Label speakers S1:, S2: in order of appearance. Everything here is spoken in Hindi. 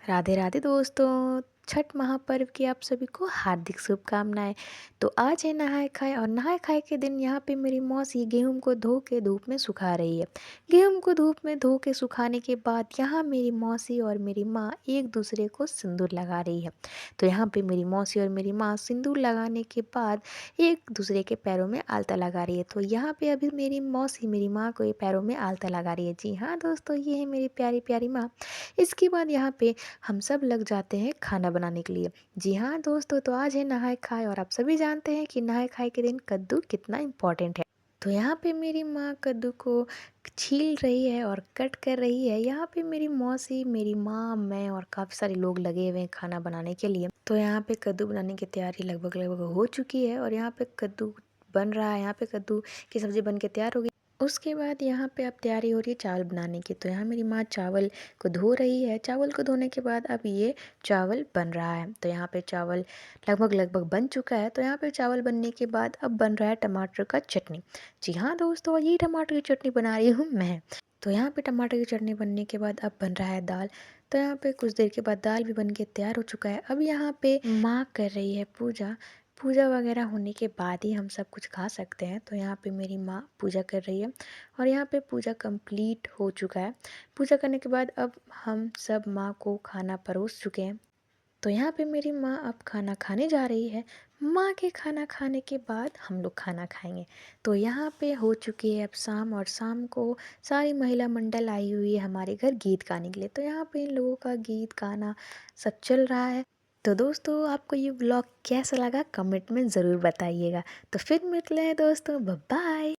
S1: राधे राधे दोस्तों। छठ महापर्व की आप सभी को हार्दिक शुभकामनाएं। तो आज है नहाए खाए और नहाए खाए के दिन यहाँ पे मेरी मौसी गेहूं को धो के धूप में सुखा रही है। गेहूं को धूप में धो के सुखाने के बाद यहाँ मेरी मौसी और मेरी माँ एक दूसरे को सिंदूर लगा रही है। तो यहाँ पे मेरी मौसी और मेरी माँ सिंदूर लगाने के बाद एक दूसरे के पैरों में आलता लगा रही है। तो यहाँ पे अभी मेरी मौसी मेरी माँ को ये पैरों में आलता लगा रही है। जी हाँ दोस्तों, ये है मेरी प्यारी प्यारी माँ। इसके बाद यहाँ पे हम सब लग जाते हैं खाना बनाने के लिए। जी हाँ दोस्तों, तो आज है नहाए खाए और आप सभी जानते हैं कि नहाए खाए के दिन कद्दू कितना इम्पोर्टेंट है। तो यहाँ पे मेरी माँ कद्दू को छील रही है और कट कर रही है। यहाँ पे मेरी मौसी मेरी माँ मैं और काफ़ी सारे लोग लगे हुए हैं खाना बनाने के लिए। तो यहाँ पे कद्दू बनाने की तैयारी लगभग लगभग हो चुकी है और यहाँ पे कद्दू बन रहा है। यहाँ पे कद्दू की सब्ज़ी बन के तैयार हो गई। उसके बाद यहाँ पे अब तैयारी हो रही है चावल बनाने की। तो यहाँ मेरी माँ चावल को धो रही है। चावल को धोने के बाद अब ये चावल बन रहा है। तो यहाँ पे चावल लगभग लगभग बन चुका है। तो यहाँ पे चावल बनने के बाद अब बन रहा है टमाटर का चटनी। जी हाँ दोस्तों, ये टमाटर की चटनी बना रही हूँ मैं। तो यहाँ पे टमाटर की चटनी बनने के बाद अब बन रहा है दाल। तो यहाँ पे कुछ देर के बाद दाल भी बन के तैयार हो चुका है। अब यहाँ पे माँ कर रही है पूजा। पूजा वगैरह होने के बाद ही हम सब कुछ खा सकते हैं। तो यहाँ पे मेरी माँ पूजा कर रही है और यहाँ पे पूजा कंप्लीट हो चुका है। पूजा करने के बाद अब हम सब माँ को खाना परोस चुके हैं। तो यहाँ पे मेरी माँ अब खाना खाने जा रही है। माँ के खाना खाने के बाद हम लोग खाना खाएंगे। तो यहाँ पे हो चुकी है अब शाम और शाम को सारी महिला मंडल आई हुई है हमारे घर गीत गाने के लिए। तो यहाँ पे इन लोगों का गीत गाना सब चल रहा है। तो दोस्तों, आपको ये व्लॉग कैसा लगा कमेंट में ज़रूर बताइएगा। तो फिर मिलते हैं दोस्तों, बाय बाय।